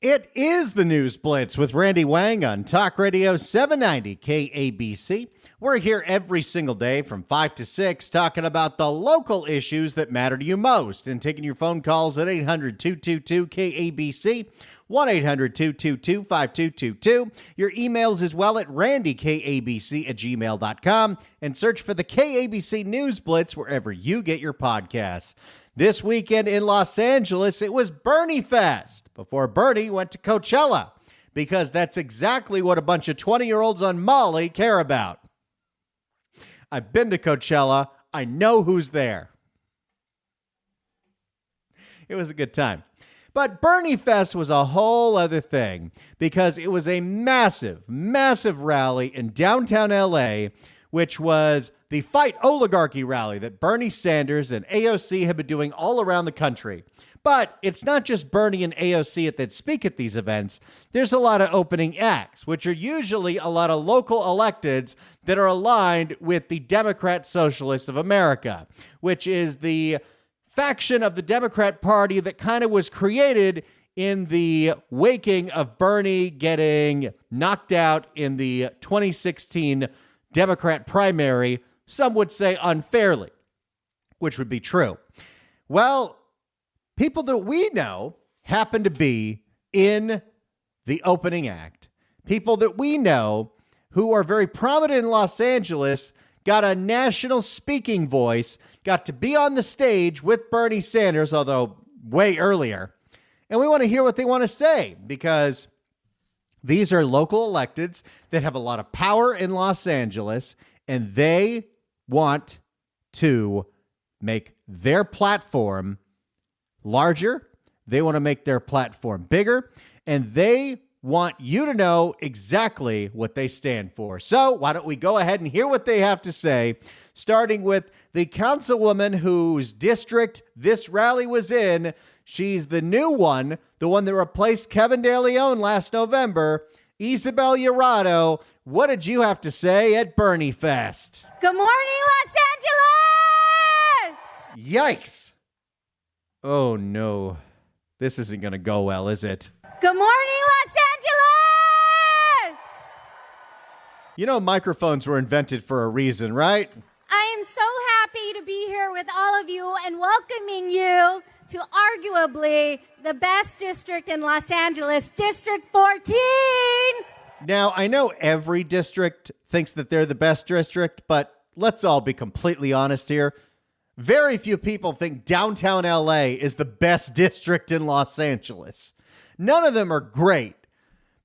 It is the News Blitz with Randy Wang on Talk Radio 790 KABC. We're here every single day from 5 to 6 talking about the local issues that matter to you most and taking your phone calls at 800-222-KABC, 1-800-222-5222. Your emails as well at randykabc@gmail.com and search for the KABC News Blitz wherever you get your podcasts. This weekend in Los Angeles, it was Bernie Fest before Bernie went to Coachella, because that's exactly what a bunch of 20-year-olds on Molly care about. I've been to Coachella. I know who's there. It was a good time. But Bernie Fest was a whole other thing, because it was a massive, massive rally in downtown LA, which was the Fight Oligarchy rally that Bernie Sanders and AOC have been doing all around the country. But it's not just Bernie and AOC that speak at these events. There's a lot of opening acts, which are usually a lot of local electeds that are aligned with the Democrat Socialists of America, which is the faction of the Democrat Party that kind of was created in the waking of Bernie getting knocked out in the 2016 Democrat primary, some would say unfairly, which would be true. Well, people that we know happen to be in the opening act. People that we know who are very prominent in Los Angeles, got a national speaking voice, got to be on the stage with Bernie Sanders, although way earlier. And we want to hear what they want to say, because these are local electeds that have a lot of power in Los Angeles, and they want to make their platform larger. They want to make their platform bigger, and they want you to know exactly what they stand for. So why don't we go ahead and hear what they have to say, starting with the councilwoman whose district this rally was in. She's the new one, the one that replaced Kevin De Leon last November. Ysabel, what did you have to say at Bernie Fest? Good morning, Los Angeles! Yikes. Oh, no. This isn't going to go well, is it? Good morning, Los Angeles! You know, microphones were invented for a reason, right? I am so happy to be here with all of you and welcoming you to arguably the best district in Los Angeles, District 14. Now, I know every district thinks that they're the best district, but let's all be completely honest here. Very few people think downtown LA is the best district in Los Angeles. None of them are great,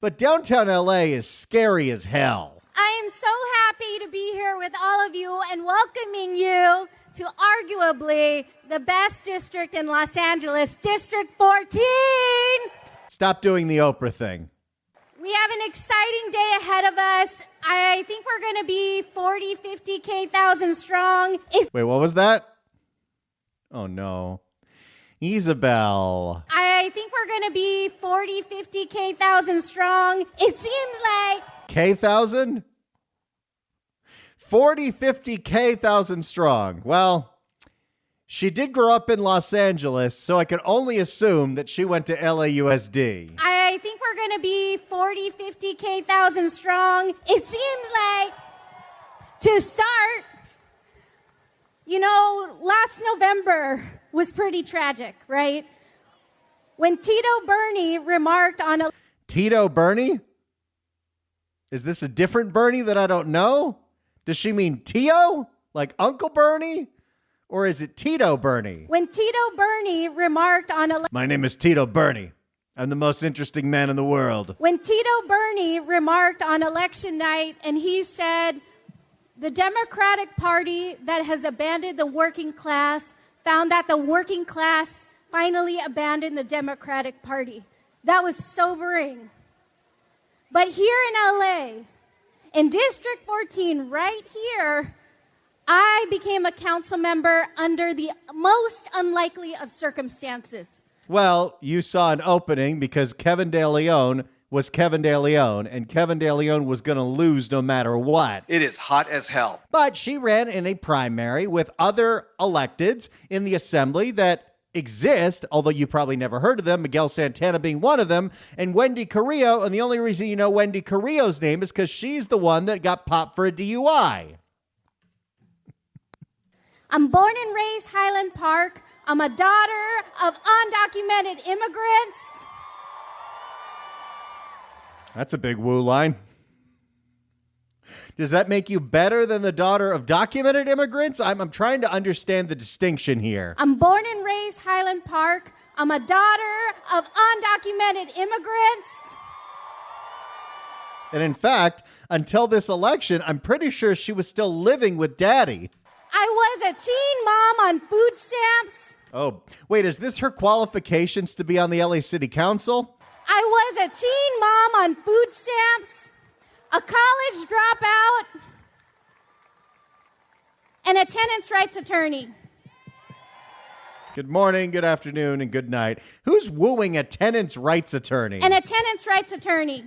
but downtown LA is scary as hell. I am so happy to be here with all of you and welcoming you to arguably the best district in Los Angeles, District 14. Stop doing the Oprah thing. We have an exciting day ahead of us. I think we're going to be 40, 50, K-thousand strong. Wait, what was that? Oh, no. Ysabel. I think we're going to be 40, 50, K-thousand strong. It seems like... K-thousand? 40, 50, K-thousand strong. Well, she did grow up in Los Angeles, so I can only assume that she went to LAUSD. I think we're going to be 40, 50, K-thousand strong. It seems like, to start, you know, last November was pretty tragic, right? When Tito Bernie remarked on a... Tito Bernie? Is this a different Bernie that I don't know? Does she mean Tio? Like Uncle Bernie? Or is it Tito Bernie? When Tito Bernie remarked on a... My name is Tito Bernie. I'm the most interesting man in the world. When Tito Bernie remarked on election night, and he said, the Democratic Party that has abandoned the working class found that the working class finally abandoned the Democratic Party. That was sobering. But here in LA, in District 14, right here, I became a council member under the most unlikely of circumstances. Well, you saw an opening because Kevin De Leon was Kevin De Leon, and Kevin De Leon was going to lose no matter what. It is hot as hell. But she ran in a primary with other electeds in the assembly that exist, although you probably never heard of them, Miguel Santana being one of them, and Wendy Carrillo. And the only reason you know Wendy Carrillo's name is because she's the one that got popped for a DUI. I'm born and raised Highland Park. I'm a daughter of undocumented immigrants. That's a big woo line. Does that make you better than the daughter of documented immigrants? I'm trying to understand the distinction here. I'm born and raised Highland Park. I'm a daughter of undocumented immigrants. And in fact, until this election, I'm pretty sure she was still living with daddy. I was a teen mom on food stamps. Oh, wait, is this her qualifications to be on the LA City Council? I was a teen mom on food stamps, a college dropout, and a tenants' rights attorney. Good morning, good afternoon, and good night. Who's wooing a tenants' rights attorney? And a tenants' rights attorney.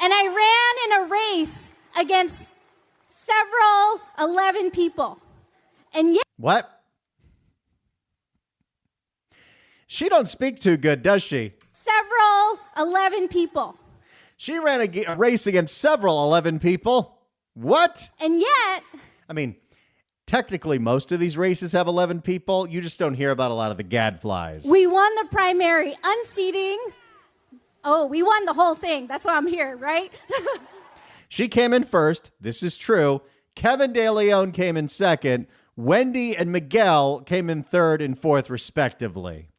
And I ran in a race against 11 people. And yet... What? She don't speak too good, does she? 11 people. She ran a race against 11 people. What? And yet... I mean, technically, most of these races have 11 people. You just don't hear about a lot of the gadflies. We won the primary unseating. Oh, we won the whole thing. That's why I'm here, right? She came in first. This is true. Kevin De Leon came in second. Wendy and Miguel came in third and fourth, respectively.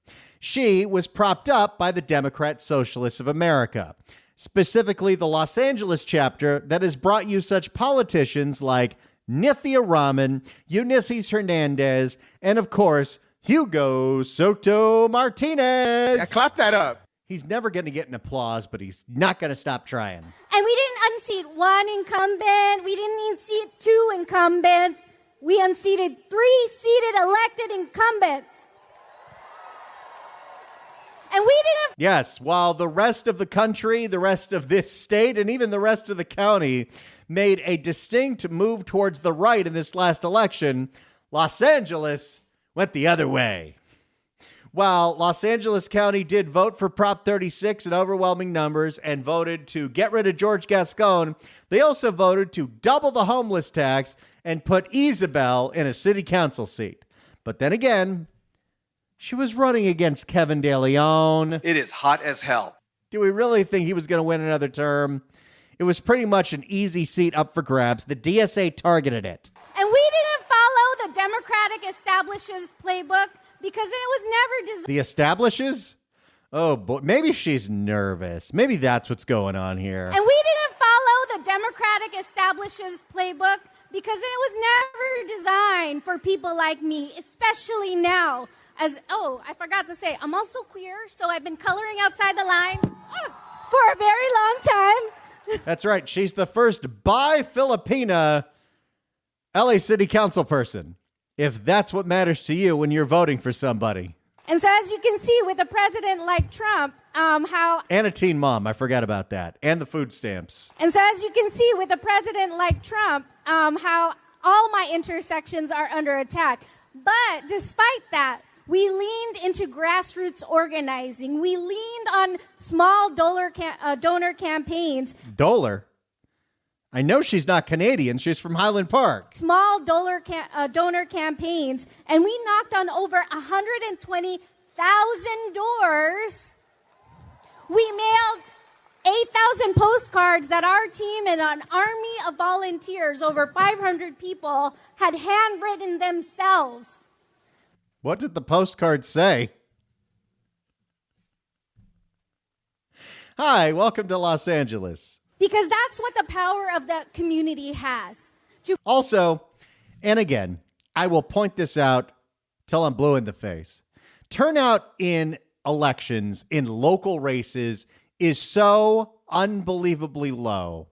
She was propped up by the Democrat Socialists of America, specifically the Los Angeles chapter that has brought you such politicians like Nithya Raman, Eunisses Hernandez, and of course, Hugo Soto Martinez. Yeah, clap that up. He's never going to get an applause, but he's not going to stop trying. And we didn't unseat one incumbent. We didn't unseat two incumbents. We unseated 3 seated elected incumbents. And we didn't... Yes, while the rest of the country, the rest of this state, and even the rest of the county made a distinct move towards the right in this last election, Los Angeles went the other way. While Los Angeles County did vote for Prop 36 in overwhelming numbers and voted to get rid of George Gascon, they also voted to double the homeless tax and put Ysabel in a city council seat. But then again, she was running against Kevin De Leon. It is hot as hell. Do we really think he was going to win another term? It was pretty much an easy seat up for grabs. The DSA targeted it. And we didn't follow the Democratic establishment's playbook because it was never designed. The establishes? Oh, boy. Maybe she's nervous. Maybe that's what's going on here. And we didn't follow the Democratic establishment's playbook because it was never designed for people like me, especially now. I forgot to say, I'm also queer, so I've been coloring outside the line for a very long time. That's right. She's the first bi-Filipina LA City Council person, if that's what matters to you when you're voting for somebody. And so as you can see with a president like Trump, And a teen mom. I forgot about that. And the food stamps. And so as you can see with a president like Trump, how all my intersections are under attack. But despite that, we leaned into grassroots organizing. We leaned on small donor campaigns. Dollar? I know she's not Canadian. She's from Highland Park. Small donor campaigns. And we knocked on over 120,000 doors. We mailed 8,000 postcards that our team and an army of volunteers, over 500 people, had handwritten themselves. What did the postcard say? Hi, welcome to Los Angeles. Because that's what the power of the community has. Also, and again, I will point this out till I'm blue in the face. Turnout in elections, in local races, is so unbelievably low.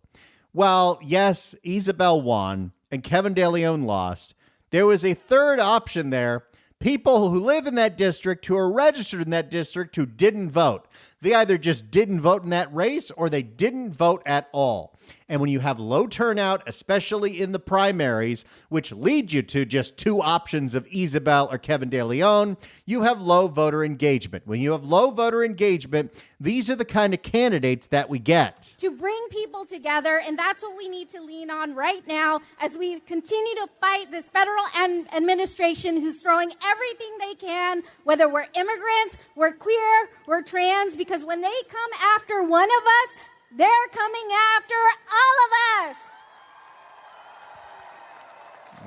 While, yes, Ysabel won and Kevin De Leon lost, there was a third option there. People who live in that district, who are registered in that district, who didn't vote. They either just didn't vote in that race or they didn't vote at all. And when you have low turnout, especially in the primaries, which lead you to just two options of Ysabel or Kevin De Leon, you have low voter engagement. When you have low voter engagement, these are the kind of candidates that we get. To bring people together, and that's what we need to lean on right now as we continue to fight this federal administration who's throwing everything they can, whether we're immigrants, we're queer, we're trans, because when they come after one of us, they're coming after all of us.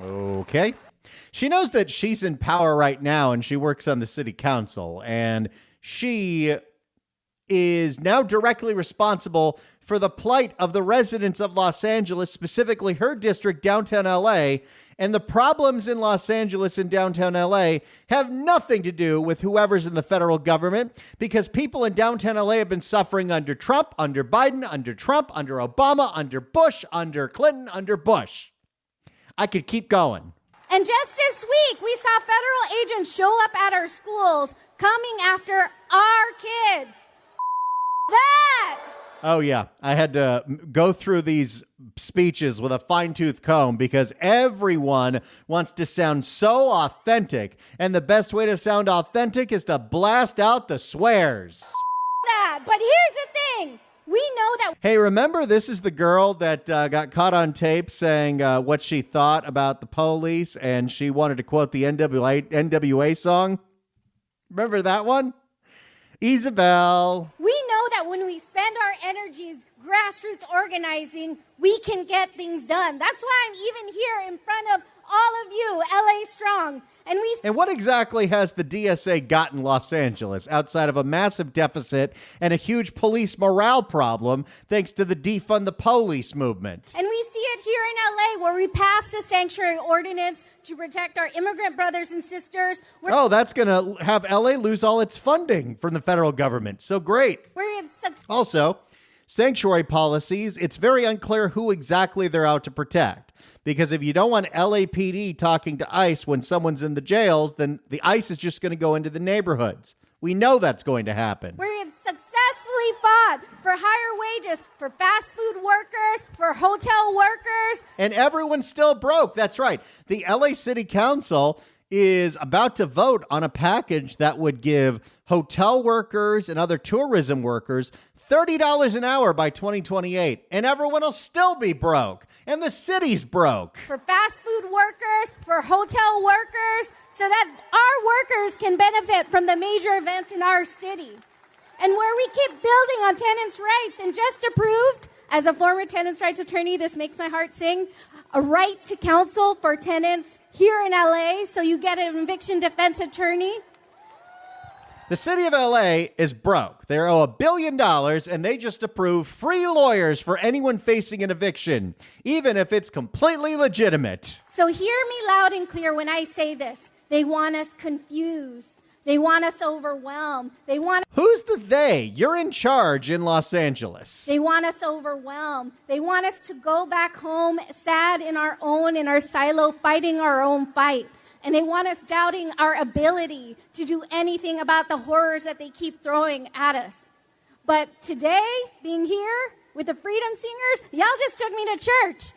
Okay. She knows that she's in power right now and she works on the city council, and she is now directly responsible for the plight of the residents of Los Angeles, specifically her district, downtown LA. And the problems in Los Angeles and downtown LA have nothing to do with whoever's in the federal government, because people in downtown LA have been suffering under Trump, under Biden, under Trump, under Obama, under Bush, under Clinton, under Bush. I could keep going. And just this week, we saw federal agents show up at our schools coming after our kids. That! Oh, yeah. I had to go through these speeches with a fine-tooth comb because everyone wants to sound so authentic. And the best way to sound authentic is to blast out the swears. That. But here's the thing. We know that. Hey, remember, this is the girl that got caught on tape saying what she thought about the police, and she wanted to quote the NWA song. Remember that one? Ysabel. We know that when we spend our energies grassroots organizing, we can get things done. That's why I'm even here in front of all of you, LA Strong. And what exactly has the DSA got in Los Angeles outside of a massive deficit and a huge police morale problem thanks to the defund the police movement? And we see it here in LA where we passed the sanctuary ordinance to protect our immigrant brothers and sisters. That's going to have LA lose all its funding from the federal government. So great. Also, sanctuary policies, it's very unclear who exactly they're out to protect. Because if you don't want LAPD talking to ICE when someone's in the jails, then the ICE is just going to go into the neighborhoods. We know that's going to happen. We have successfully fought for higher wages for fast food workers, for hotel workers. And everyone's still broke. That's right. The LA City Council is about to vote on a package that would give hotel workers and other tourism workers $30 an hour by 2028. And everyone will still be broke. And the city's broke. For fast food workers, for hotel workers, so that our workers can benefit from the major events in our city. And where we keep building on tenants' rights, and just approved, as a former tenants' rights attorney, this makes my heart sing, a right to counsel for tenants here in LA, so you get an eviction defense attorney. The city of LA is broke. They owe $1 billion, and they just approved free lawyers for anyone facing an eviction, even if it's completely legitimate. So hear me loud and clear when I say this. They want us confused. They want us overwhelmed. Who's the they? You're in charge in Los Angeles. They want us overwhelmed. They want us to go back home sad in our silo, fighting our own fight. And they want us doubting our ability to do anything about the horrors that they keep throwing at us. But today, being here with the Freedom Singers, y'all just took me to church.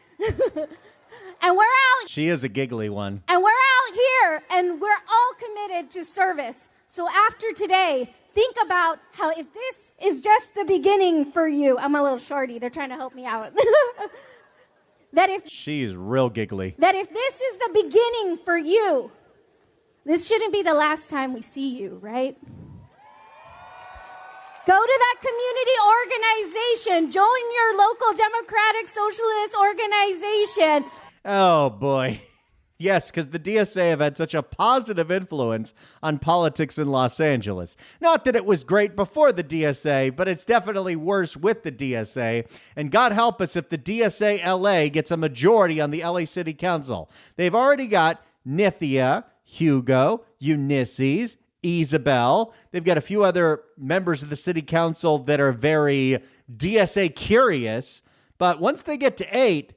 And we're out. She is a giggly one. And we're out here, and we're all committed to service. So after today, think about how if this is just the beginning for you. I'm a little shorty. They're trying to help me out. She's real giggly. That if this is the beginning for you, this shouldn't be the last time we see you, right? Go to that community organization. Join your local Democratic Socialist organization. Oh, boy. Yes, because the DSA have had such a positive influence on politics in Los Angeles. Not that it was great before the DSA, but it's definitely worse with the DSA. And God help us if the DSA LA gets a majority on the LA City Council. They've already got Nithya, Hugo, Eunisses, Ysabel. They've got a few other members of the city council that are very DSA curious. But once they get to 8,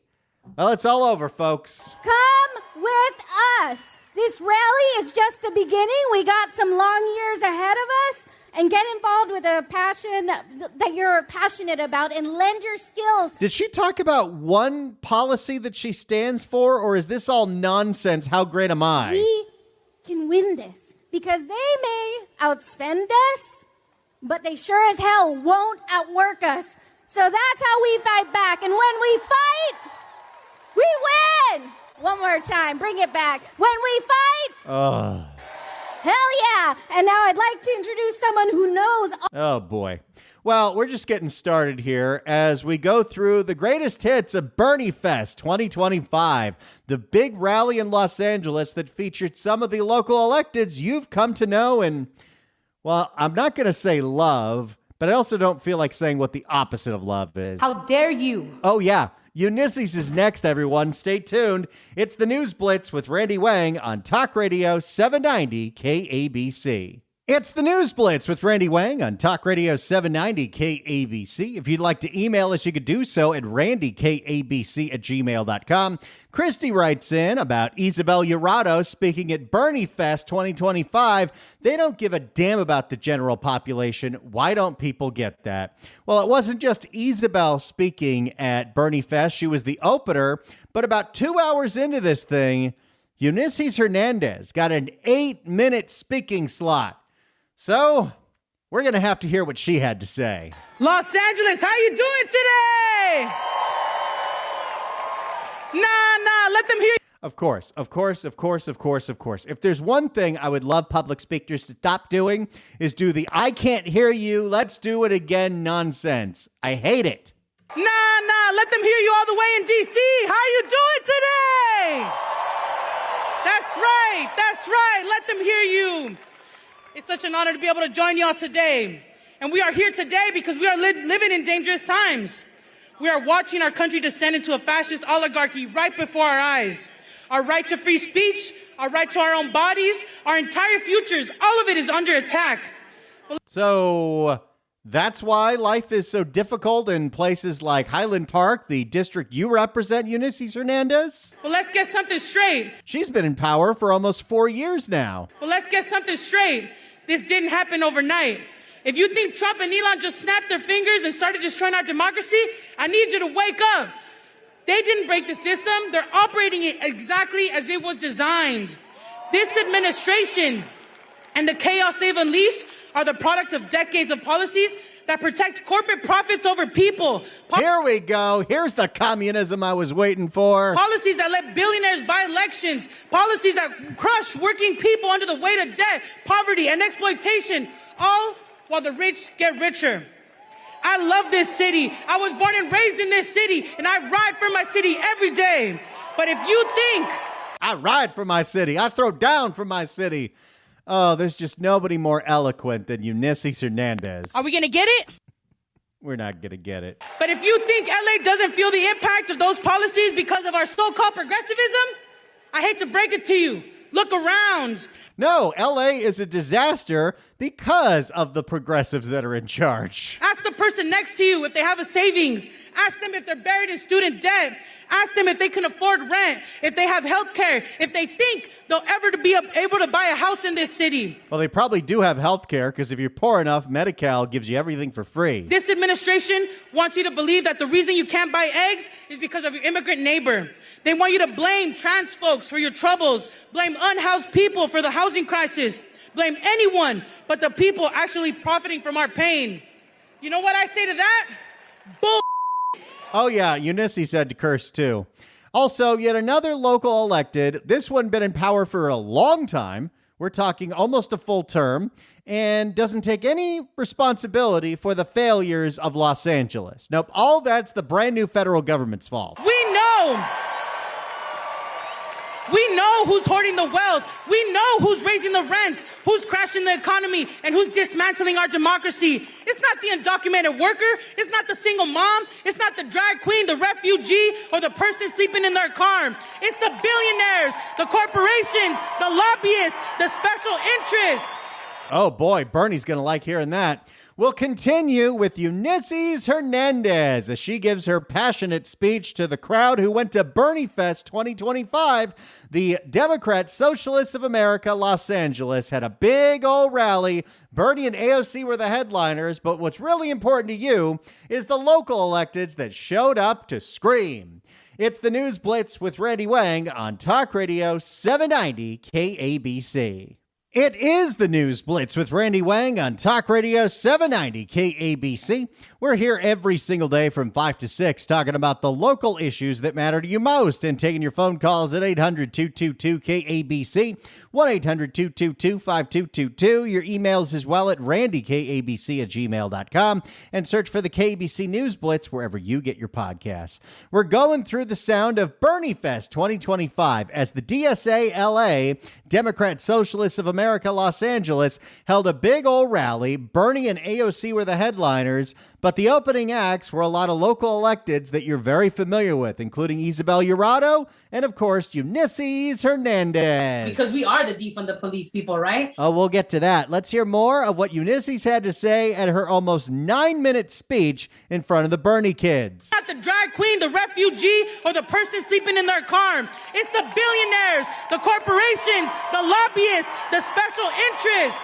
well, it's all over, folks. Come with us. This rally is just the beginning. We got some long years ahead of us. And get involved world with a passion that you're passionate about and lend your skills. Did she talk about one policy that she stands for, or is this all nonsense? How great am I? We can win this because they may outspend us, but they sure as hell won't outwork us. So that's how we fight back. And when we fight, we win. One more time. Bring it back. When we fight, hell yeah. And now I'd like to introduce someone who knows. Oh, boy. Well, we're just getting started here as we go through the greatest hits of Bernie Fest 2025, the big rally in Los Angeles that featured some of the local electeds you've come to know and, well, I'm not going to say love, but I also don't feel like saying what the opposite of love is. How dare you? Oh, yeah. Eunisses is next, everyone. Stay tuned. It's the News Blitz with Randy Wang on Talk Radio 790 KABC. It's the News Blitz with Randy Wang on Talk Radio 790 KABC. If you'd like to email us, you could do so at randykabc@gmail.com. Christy writes in about Ysabel Urado speaking at Bernie Fest 2025. They don't give a damn about the general population. Why don't people get that? Well, it wasn't just Ysabel speaking at Bernie Fest. She was the opener, but about 2 hours into this thing, Eunisses Hernandez got an 8-minute speaking slot. So, we're going to have to hear what she had to say. Los Angeles, how you doing today? Nah, let them hear you. Of course. If there's one thing I would love public speakers to stop doing is do the I can't hear you, let's do it again nonsense. I hate it. Nah, let them hear you all the way in D.C. How you doing today? That's right. Let them hear you. It's such an honor to be able to join y'all today. And we are here today because we are living in dangerous times. We are watching our country descend into a fascist oligarchy right before our eyes. Our right to free speech, our right to our own bodies, our entire futures, all of it is under attack. So that's why life is so difficult in places like Highland Park, the district you represent, Eunisses Hernandez? But let's get something straight. She's been in power for almost 4 years now. But let's get something straight. This didn't happen overnight. If you think Trump and Elon just snapped their fingers and started destroying our democracy, I need you to wake up. They didn't break the system. They're operating it exactly as it was designed. This administration and the chaos they've unleashed are the product of decades of policies that protect corporate profits over people. Here we go. Here's the communism I was waiting for. Policies that let billionaires buy elections. Policies that crush working people under the weight of debt, poverty, and exploitation, all while the rich get richer. I love this city. I was born and raised in this city, and I ride for my city every day. But if you think... I ride for my city. I throw down for my city. Oh, there's just nobody more eloquent than Eunisses Hernandez. Are we going to get it? We're not going to get it. But if you think LA doesn't feel the impact of those policies because of our so-called progressivism, I hate to break it to you. Look around. No, LA is a disaster because of the progressives that are in charge. Ask the person next to you if they have a savings. Ask them if they're buried in student debt. Ask them if they can afford rent, if they have health care, if they think they'll ever be able to buy a house in this city. Well, they probably do have health care because if you're poor enough, Medi-Cal gives you everything for free. This administration wants you to believe that the reason you can't buy eggs is because of your immigrant neighbor. They want you to blame trans folks for your troubles, blame unhoused people for the housing crisis, blame anyone but the people actually profiting from our pain. You know what I say to that? Bull. Oh, yeah, Eunisses had to curse, too. Also, yet another local elected, this one been in power for a long time, we're talking almost a full term, and doesn't take any responsibility for the failures of Los Angeles. Nope, all that's the brand new federal government's fault. We know who's hoarding the wealth. We know who's raising the rents, who's crashing the economy, and who's dismantling our democracy. It's not the undocumented worker. It's not the single mom. It's not the drag queen, the refugee, or the person sleeping in their car. It's the billionaires, the corporations, the lobbyists, the special interests. Oh boy, Bernie's going to like hearing that. We'll continue with Eunisses Hernandez as she gives her passionate speech to the crowd who went to Bernie Fest 2025. The Democrat Socialists of America, Los Angeles, had a big old rally. Bernie and AOC were the headliners, but what's really important to you is the local electeds that showed up to scream. It's the News Blitz with Randy Wang on Talk Radio 790 KABC. It is the News Blitz with Randy Wang on Talk Radio 790 KABC. We're here every single day from 5 to 6 talking about the local issues that matter to you most and taking your phone calls at 800-222-KABC, 1-800-222-5222. Your emails as well at randykabc@gmail.com and search for the KABC News Blitz wherever you get your podcasts. We're going through the sound of Bernie Fest 2025 as the DSA LA, Democrat Socialists of America, Los Angeles, held a big old rally. Bernie and AOC were the headliners, but the opening acts were a lot of local electeds that you're very familiar with, including Ysabel and, of course, Eunisses Hernandez. Because we are the defund the police people, right? Oh, we'll get to that. Let's hear more of what Eunisses had to say at her almost 9-minute speech in front of the Bernie kids. Not the drag queen, the refugee, or the person sleeping in their car. It's the billionaires, the corporations, the lobbyists, the special interests.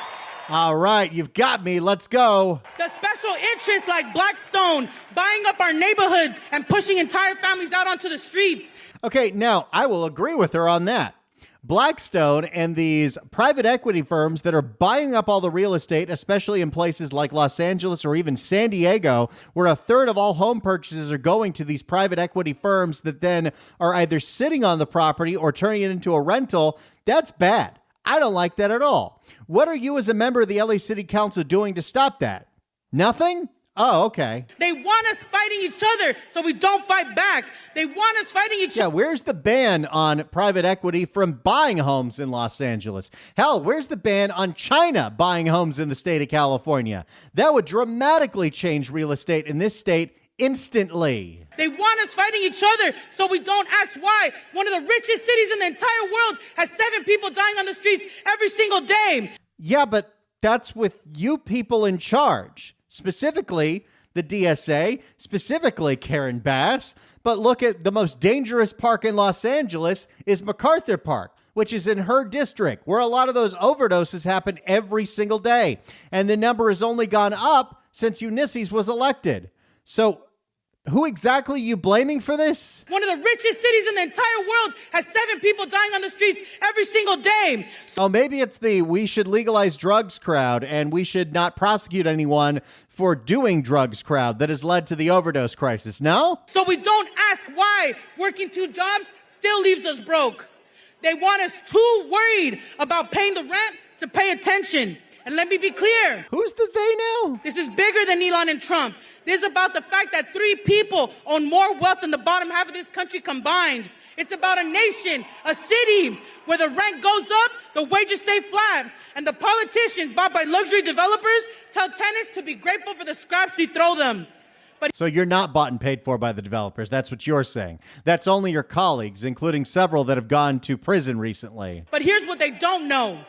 All right, you've got me. Let's go. The special interests like Blackstone buying up our neighborhoods and pushing entire families out onto the streets. Okay, now I will agree with her on that. Blackstone and these private equity firms that are buying up all the real estate, especially in places like Los Angeles or even San Diego, where a third of all home purchases are going to these private equity firms that then are either sitting on the property or turning it into a rental. That's bad. I don't like that at all. What are you as a member of the LA City Council doing to stop that? Nothing? Oh, okay. They want us fighting each other so we don't fight back. They want us fighting each other. Yeah, where's the ban on private equity from buying homes in Los Angeles? Hell, where's the ban on China buying homes in the state of California? That would dramatically change real estate in this state instantly. They want us fighting each other so we don't ask why. One of the richest cities in the entire world has 7 people dying on the streets every single day. Yeah, but that's with you people in charge. Specifically, the DSA, specifically Karen Bass. But look at the most dangerous park in Los Angeles is MacArthur Park, which is in her district, where a lot of those overdoses happen every single day. And the number has only gone up since Eunisses was elected. So who exactly are you blaming for this? One of the richest cities in the entire world has 7 people dying on the streets every single day. Oh, maybe it's the we should legalize drugs crowd and we should not prosecute anyone for doing drugs crowd that has led to the overdose crisis, no? So we don't ask why working 2 jobs still leaves us broke. They want us too worried about paying the rent to pay attention. And let me be clear. Who's the they now? This is bigger than Elon and Trump. This is about the fact that 3 people own more wealth than the bottom half of this country combined. It's about a nation, a city, where the rent goes up, the wages stay flat, and the politicians bought by luxury developers tell tenants to be grateful for the scraps we throw them. So you're not bought and paid for by the developers. That's what you're saying. That's only your colleagues, including several that have gone to prison recently. But here's what they don't know.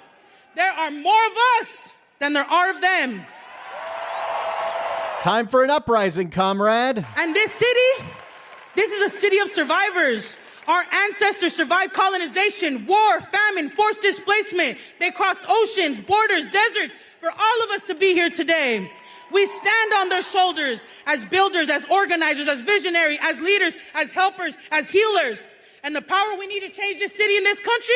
There are more of us than there are of them. Time for an uprising, comrade. And this city, this is a city of survivors. Our ancestors survived colonization, war, famine, forced displacement. They crossed oceans, borders, deserts for all of us to be here today. We stand on their shoulders as builders, as organizers, as visionaries, as leaders, as helpers, as healers. And the power we need to change this city and this country,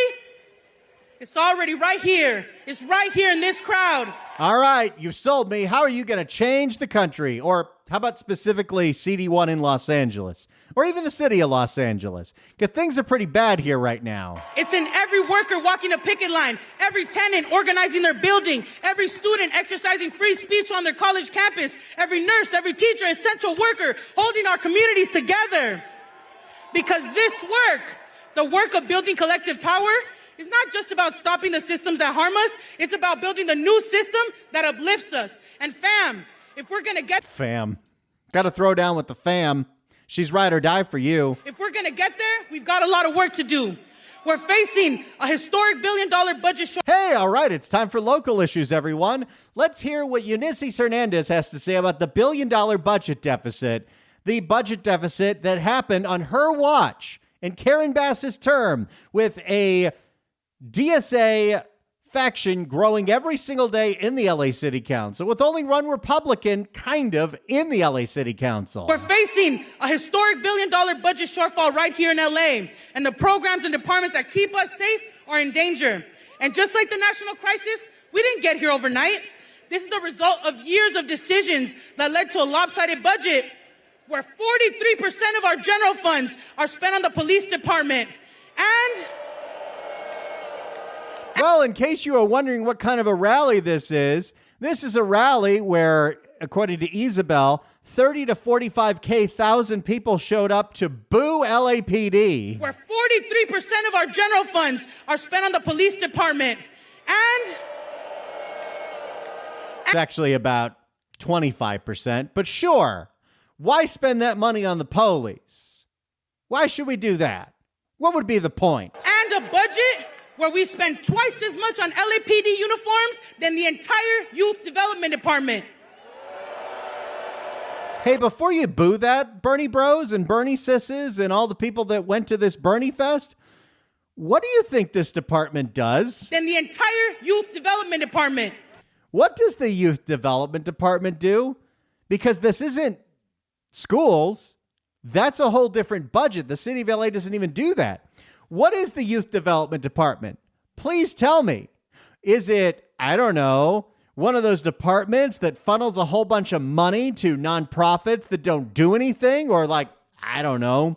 it's already right here. It's right here in this crowd. All right, you've sold me. How are you going to change the country? Or how about specifically CD1 in Los Angeles? Or even the city of Los Angeles? Because things are pretty bad here right now. It's in every worker walking a picket line, every tenant organizing their building, every student exercising free speech on their college campus, every nurse, every teacher, essential worker holding our communities together. Because this work, the work of building collective power, is not just about stopping the systems that harm us. It's about building the new system that uplifts us. And fam, if we're going to get... Fam. Got to throw down with the fam. She's ride or die for you. If we're going to get there, we've got a lot of work to do. We're facing a historic billion-dollar budget shortfall. Hey, all right, it's time for local issues, everyone. Let's hear what Eunisses Hernandez has to say about the billion-dollar budget deficit, the budget deficit that happened on her watch in Karen Bass's term, with a DSA faction growing every single day in the LA City Council, with only one Republican kind of in the LA City Council. We're facing a historic billion-dollar budget shortfall right here in LA, and the programs and departments that keep us safe are in danger. And just like the national crisis, we didn't get here overnight. This is the result of years of decisions that led to a lopsided budget where 43% of our general funds are spent on the police department. And well, in case you are wondering what kind of a rally this is a rally where, according to Ysabel, 30 to 45,000 people showed up to boo LAPD. Where 43% of our general funds are spent on the police department. And it's actually about 25%, but sure. Why spend that money on the police? Why should we do that? What would be the point? And a budget where we spend twice as much on LAPD uniforms than the entire youth development department. Hey, before you boo that, Bernie bros and Bernie sisses and all the people that went to this Bernie Fest, what do you think this department does? Than the entire youth development department. What does the youth development department do? Because this isn't schools. That's a whole different budget. The city of LA doesn't even do that. What is the youth development department? Please tell me. Is it, I don't know, one of those departments that funnels a whole bunch of money to nonprofits that don't do anything? Or like, I don't know,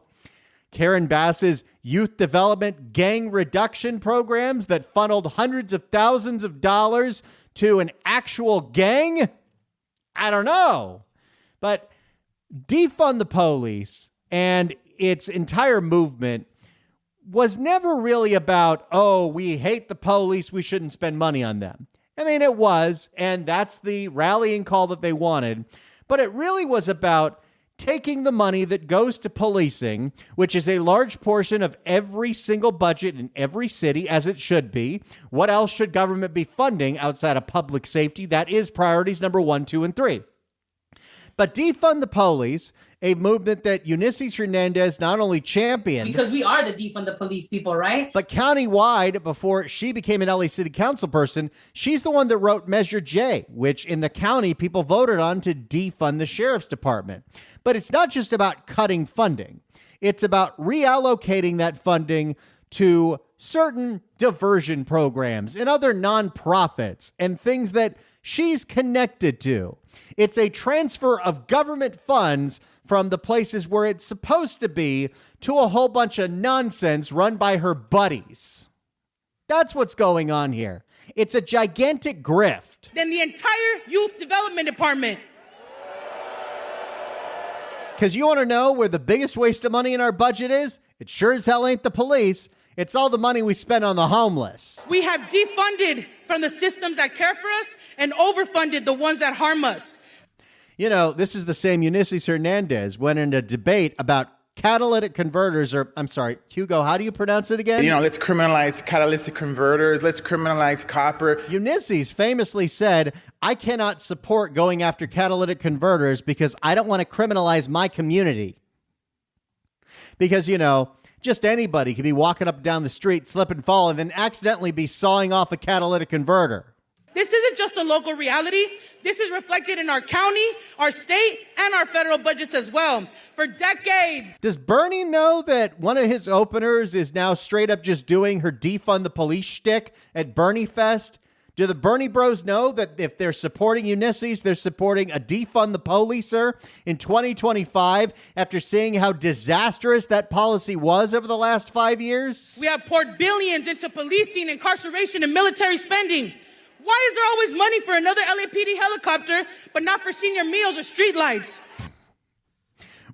Karen Bass's youth development gang reduction programs that funneled hundreds of thousands of dollars to an actual gang? I don't know. But defund the police and its entire movement was never really about, oh, we hate the police, we shouldn't spend money on them. I mean, it was, and that's the rallying call that they wanted. But it really was about taking the money that goes to policing, which is a large portion of every single budget in every city, as it should be. What else should government be funding outside of public safety? That is priorities number 1, 2, and 3. But defund the police, a movement that Eunisses Hernandez not only championed, Because we are the defund the police people, right? but countywide, before she became an LA City Council person, she's the one that wrote Measure J, which in the county people voted on to defund the sheriff's department. But it's not just about cutting funding. It's about reallocating that funding to certain diversion programs and other nonprofits and things that she's connected to. It's a transfer of government funds from the places where it's supposed to be to a whole bunch of nonsense run by her buddies. That's what's going on here. It's a gigantic grift. Than the entire youth development department. Because you want to know where the biggest waste of money in our budget is? It sure as hell ain't the police. It's all the money we spend on the homeless. We have defunded from the systems that care for us and overfunded the ones that harm us. You know, this is the same Eunisses Hernandez went in a debate about catalytic converters, or I'm sorry, Hugo, how do you pronounce it again? You know, let's criminalize catalytic converters. Let's criminalize copper. Eunisses famously said, I cannot support going after catalytic converters because I don't want to criminalize my community. Because, you know, just anybody could be walking up and down the street, slip and fall, and then accidentally be sawing off a catalytic converter. This isn't just a local reality. This is reflected in our county, our state, and our federal budgets as well. For decades. Does Bernie know that one of his openers is now straight up just doing her defund the police shtick at Bernie Fest? Do the Bernie bros know that if they're supporting Eunisses, they're supporting a defund the policer in 2025 after seeing how disastrous that policy was over the last 5 years? We have poured billions into policing, incarceration, and military spending. Why is there always money for another LAPD helicopter, but not for senior meals or streetlights?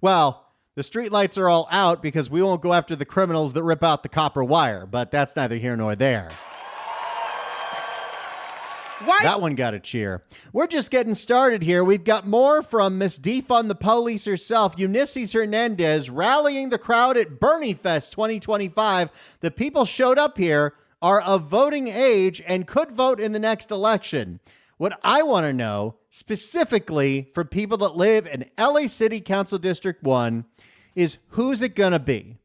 Well, the streetlights are all out because we won't go after the criminals that rip out the copper wire, but that's neither here nor there. Why? That one got a cheer. We're just getting started here. We've got more from Miss Defund the Police herself, Eunisses Hernandez, rallying the crowd at Bernie Fest 2025. The people showed up here are of voting age and could vote in the next election. What I want to know, specifically for people that live in LA City Council District 1, is who's it going to be?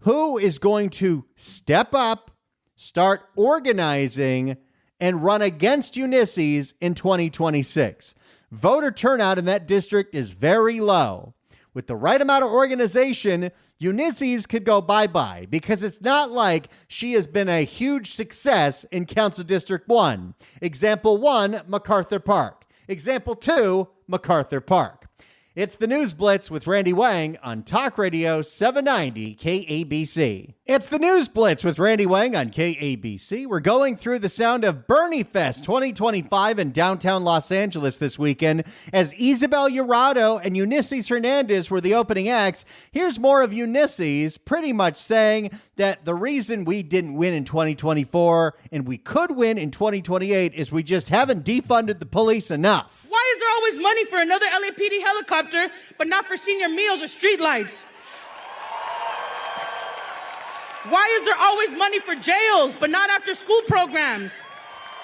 Who is going to step up, start organizing, and run against Eunisses in 2026? Voter turnout in that district is very low. With the right amount of organization, Eunisses could go bye-bye because it's not like she has been a huge success in Council District 1. Example 1, MacArthur Park. Example 2, MacArthur Park. It's the News Blitz with Randy Wang on Talk Radio 790 KABC. It's the News Blitz with Randy Wang on KABC. We're going through the sound of Bernie Fest 2025 in downtown Los Angeles this weekend as Ysabel and Eunisses Hernandez were the opening acts. Here's more of Eunisses pretty much saying that the reason we didn't win in 2024 and we could win in 2028 is we just haven't defunded the police enough. Why is there always money for another LAPD helicopter, but not for senior meals or streetlights? Why is there always money for jails, but not after school programs?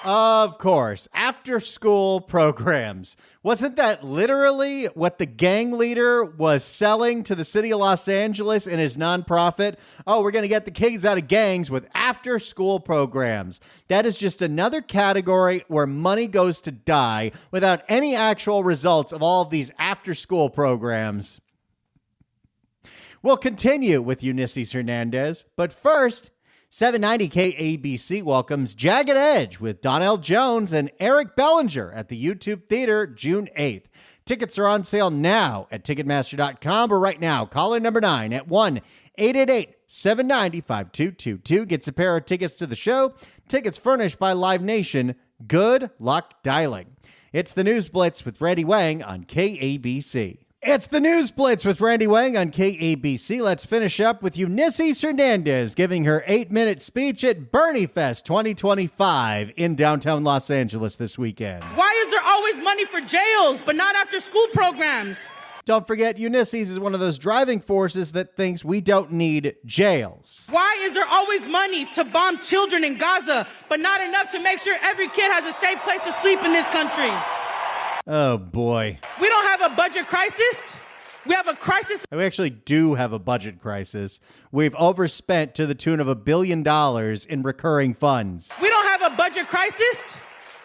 Of course, after school programs. Wasn't that literally what the gang leader was selling to the city of Los Angeles in his nonprofit? Oh, we're going to get the kids out of gangs with after school programs. That is just another category where money goes to die without any actual results of all of these after school programs. We'll continue with Eunisses Hernandez, but first, 790 KABC welcomes Jagged Edge with Donnell Jones and Eric Bellinger at the YouTube Theater June 8th. Tickets are on sale now at Ticketmaster.com or right now. Caller number 9 at 1-888-790-5222 gets a pair of tickets to the show. Tickets furnished by Live Nation. Good luck dialing. It's the News Blitz with Randy Wang on KABC. It's the News Blitz with Randy Wang on KABC. Let's finish up with Eunisses Hernandez giving her 8-minute speech at Bernie Fest 2025 in downtown Los Angeles this weekend. Why is there always money for jails, but not after school programs? Don't forget, Eunisses is one of those driving forces that thinks we don't need jails. Why is there always money to bomb children in Gaza, but not enough to make sure every kid has a safe place to sleep in this country? Oh, boy. We don't have a budget crisis. We have a crisis. We actually do have a budget crisis. We've overspent to the tune of $1 billion in recurring funds. We don't have a budget crisis.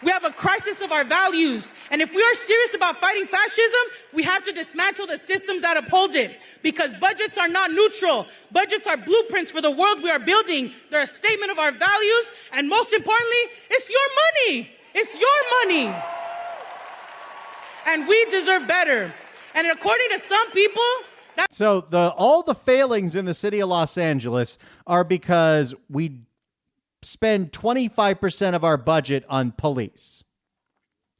We have a crisis of our values. And if we are serious about fighting fascism, we have to dismantle the systems that uphold it. Because budgets are not neutral. Budgets are blueprints for the world we are building. They're a statement of our values. And most importantly, it's your money. It's your money. And we deserve better. And according to some people, so all the failings in the city of Los Angeles are because we spend 25% of our budget on police.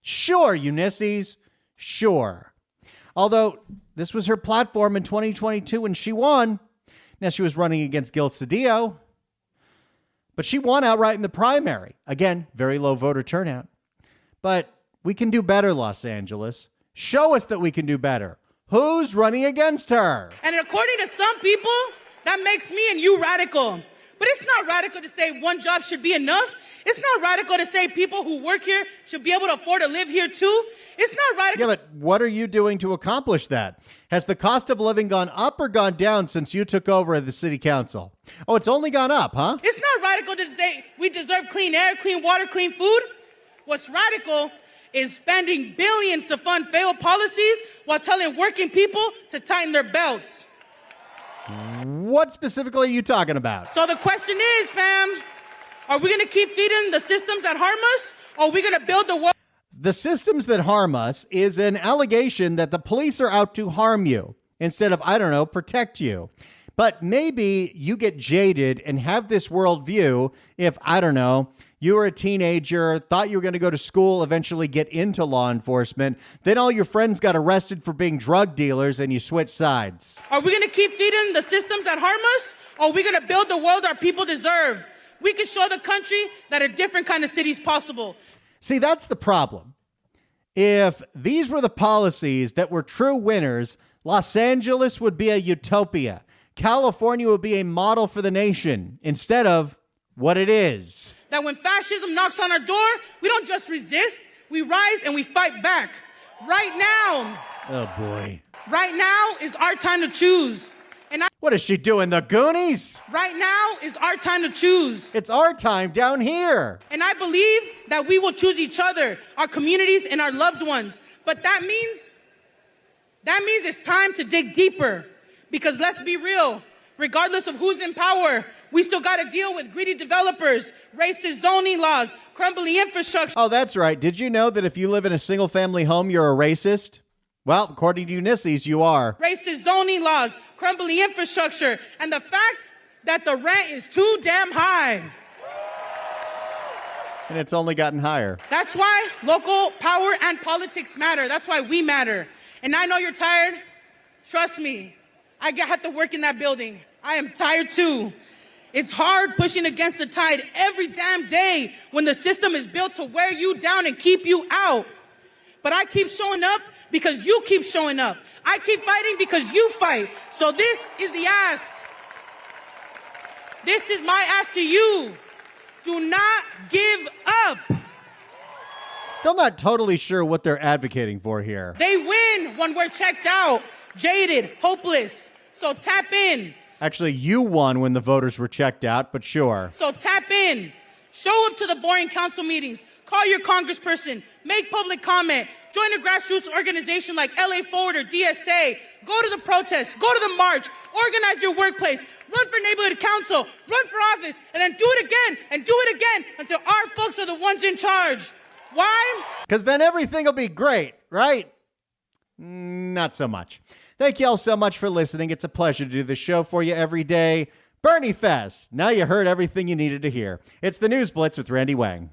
Sure, Eunisses, sure. Although this was her platform in 2022 when she won. Now she was running against Gil Cedillo, but she won outright in the primary. Again, very low voter turnout. But we can do better, Los Angeles. Show us that we can do better. Who's running against her? And according to some people, that makes me and you radical. But it's not radical to say one job should be enough. It's not radical to say people who work here should be able to afford to live here too. It's not radical. Yeah, but what are you doing to accomplish that? Has the cost of living gone up or gone down since you took over the city council? Oh, it's only gone up, huh? It's not radical to say we deserve clean air, clean water, clean food. What's radical is spending billions to fund failed policies while telling working people to tighten their belts. What specifically are you talking about? So the question is, fam, are we going to keep feeding the systems that harm us, or are we going to build the world? The systems that harm us is an allegation that the police are out to harm you instead of, protect you. But maybe you get jaded and have this worldview if, you were a teenager, thought you were going to go to school, eventually get into law enforcement. Then all your friends got arrested for being drug dealers and you switched sides. Are we going to keep feeding the systems that harm us? Or are we going to build the world our people deserve? We can show the country that a different kind of city is possible. See, that's the problem. If these were the policies that were true winners, Los Angeles would be a utopia. California would be a model for the nation instead of what it is. That when fascism knocks on our door, we don't just resist, we rise and we fight back. Right now. Oh, boy. Right now is our time to choose. What is she doing, the Goonies? Right now is our time to choose. It's our time down here. And I believe that we will choose each other, our communities, and our loved ones. But that means it's time to dig deeper. Because let's be real, regardless of who's in power, we still got to deal with greedy developers, racist zoning laws, crumbling infrastructure. Oh, that's right. Did you know that if you live in a single-family home, you're a racist? Well, according to Eunisses, you are. Racist zoning laws, crumbling infrastructure, and the fact that the rent is too damn high. And it's only gotten higher. That's why local power and politics matter. That's why we matter. And I know you're tired. Trust me, I have to work in that building. I am tired too. It's hard pushing against the tide every damn day when the system is built to wear you down and keep you out. But I keep showing up because you keep showing up. I keep fighting because you fight. So this is the ask. This is my ask to you. Do not give up. Still not totally sure what they're advocating for here. They win when we're checked out, jaded, hopeless. So tap in. Actually, you won when the voters were checked out, but sure. So tap in. Show up to the boring council meetings. Call your congressperson. Make public comment. Join a grassroots organization like LA Forward or DSA. Go to the protests. Go to the march. Organize your workplace. Run for neighborhood council. Run for office. And then do it again and do it again until our folks are the ones in charge. Why? Because then everything will be great, right? Not so much. Thank you all so much for listening. It's a pleasure to do the show for you every day. Bernie Fest. Now you heard everything you needed to hear. It's the News Blitz with Randy Wang.